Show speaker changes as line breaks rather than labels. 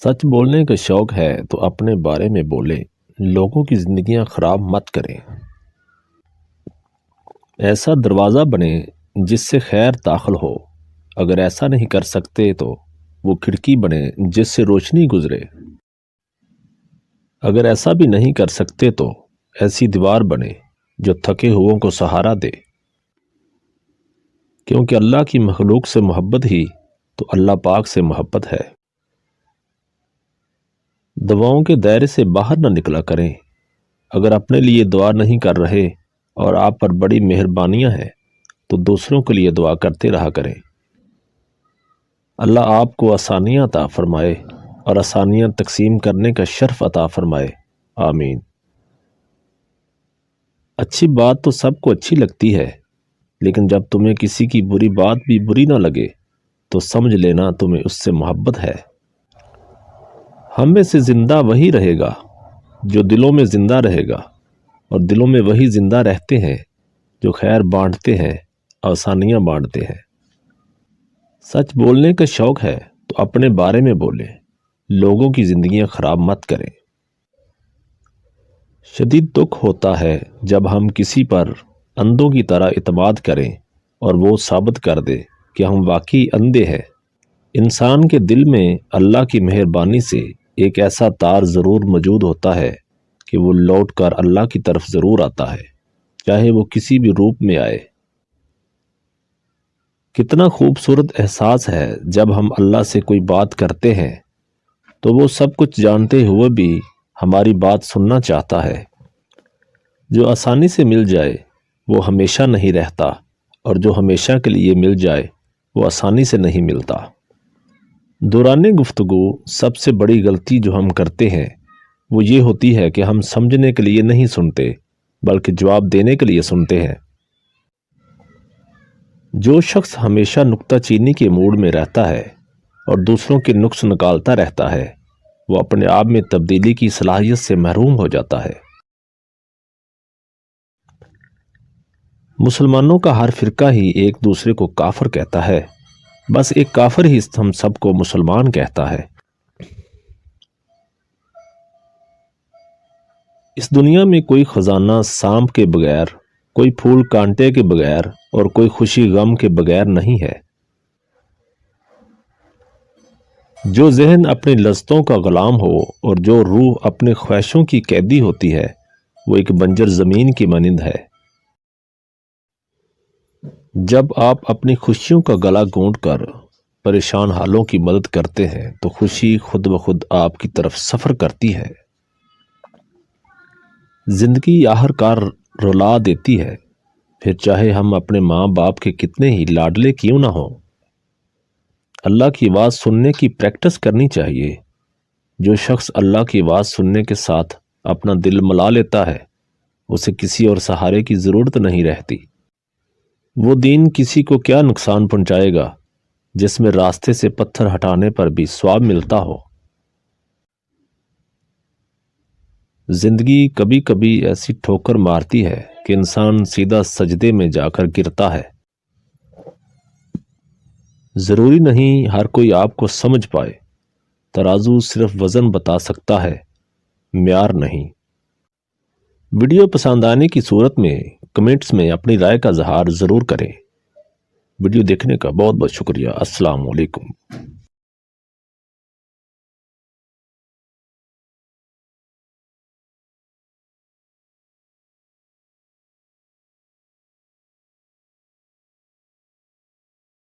سچ بولنے کا شوق ہے تو اپنے بارے میں بولیں، لوگوں کی زندگیاں خراب مت کریں۔ ایسا دروازہ بنیں جس سے خیر داخل ہو، اگر ایسا نہیں کر سکتے تو وہ کھڑکی بنیں جس سے روشنی گزرے۔ اگر ایسا بھی نہیں کر سکتے تو ایسی دیوار بنیں جو تھکے ہوئوں کو سہارا دے، کیونکہ اللہ کی مخلوق سے محبت ہی تو اللہ پاک سے محبت ہے۔ دعاؤں کے دائرے سے باہر نہ نکلا کریں۔ اگر اپنے لیے دعا نہیں کر رہے اور آپ پر بڑی مہربانیاں ہیں تو دوسروں کے لیے دعا کرتے رہا کریں۔ اللہ آپ کو آسانیاں عطا فرمائے اور آسانیاں تقسیم کرنے کا شرف عطا فرمائے، آمین۔ اچھی بات تو سب کو اچھی لگتی ہے، لیکن جب تمہیں کسی کی بری بات بھی بری نہ لگے تو سمجھ لینا تمہیں اس سے محبت ہے۔ ہم میں سے زندہ وہی رہے گا جو دلوں میں زندہ رہے گا، اور دلوں میں وہی زندہ رہتے ہیں جو خیر بانٹتے ہیں، آسانیاں بانٹتے ہیں۔ سچ بولنے کا شوق ہے تو اپنے بارے میں بولیں، لوگوں کی زندگیاں خراب مت کریں۔ شدید دکھ ہوتا ہے جب ہم کسی پر اندھوں کی طرح اعتماد کریں اور وہ ثابت کر دے کہ ہم واقعی اندھے ہیں۔ انسان کے دل میں اللہ کی مہربانی سے ایک ایسا تار ضرور موجود ہوتا ہے کہ وہ لوٹ کر اللہ کی طرف ضرور آتا ہے، چاہے وہ کسی بھی روپ میں آئے۔ کتنا خوبصورت احساس ہے جب ہم اللہ سے کوئی بات کرتے ہیں تو وہ سب کچھ جانتے ہوئے بھی ہماری بات سننا چاہتا ہے۔ جو آسانی سے مل جائے وہ ہمیشہ نہیں رہتا، اور جو ہمیشہ کے لیے مل جائے وہ آسانی سے نہیں ملتا۔ دوران گفتگو سب سے بڑی غلطی جو ہم کرتے ہیں وہ یہ ہوتی ہے کہ ہم سمجھنے کے لیے نہیں سنتے بلکہ جواب دینے کے لیے سنتے ہیں۔ جو شخص ہمیشہ نکتہ چینی کے موڈ میں رہتا ہے اور دوسروں کے نقص نکالتا رہتا ہے وہ اپنے آپ میں تبدیلی کی صلاحیت سے محروم ہو جاتا ہے۔ مسلمانوں کا ہر فرقہ ہی ایک دوسرے کو کافر کہتا ہے، بس ایک کافر ہی ہم سب کو مسلمان کہتا ہے۔ اس دنیا میں کوئی خزانہ سانپ کے بغیر، کوئی پھول کانٹے کے بغیر اور کوئی خوشی غم کے بغیر نہیں ہے۔ جو ذہن اپنی لذتوں کا غلام ہو اور جو روح اپنے خواہشوں کی قیدی ہوتی ہے وہ ایک بنجر زمین کی مانند ہے۔ جب آپ اپنی خوشیوں کا گلا گھونٹ کر پریشان حالوں کی مدد کرتے ہیں تو خوشی خود بخود آپ کی طرف سفر کرتی ہے۔ زندگی آخرکار رلا دیتی ہے، پھر چاہے ہم اپنے ماں باپ کے کتنے ہی لاڈلے کیوں نہ ہوں۔ اللہ کی آواز سننے کی پریکٹس کرنی چاہیے۔ جو شخص اللہ کی آواز سننے کے ساتھ اپنا دل ملا لیتا ہے اسے کسی اور سہارے کی ضرورت نہیں رہتی۔ وہ دین کسی کو کیا نقصان پہنچائے گا جس میں راستے سے پتھر ہٹانے پر بھی ثواب ملتا ہو۔ زندگی کبھی کبھی ایسی ٹھوکر مارتی ہے کہ انسان سیدھا سجدے میں جا کر گرتا ہے۔ ضروری نہیں ہر کوئی آپ کو سمجھ پائے، ترازو صرف وزن بتا سکتا ہے، معیار نہیں۔ ویڈیو پسند آنے کی صورت میں کمنٹس میں اپنی رائے کا اظہار ضرور کریں۔ ویڈیو دیکھنے کا بہت بہت شکریہ۔ السلام علیکم۔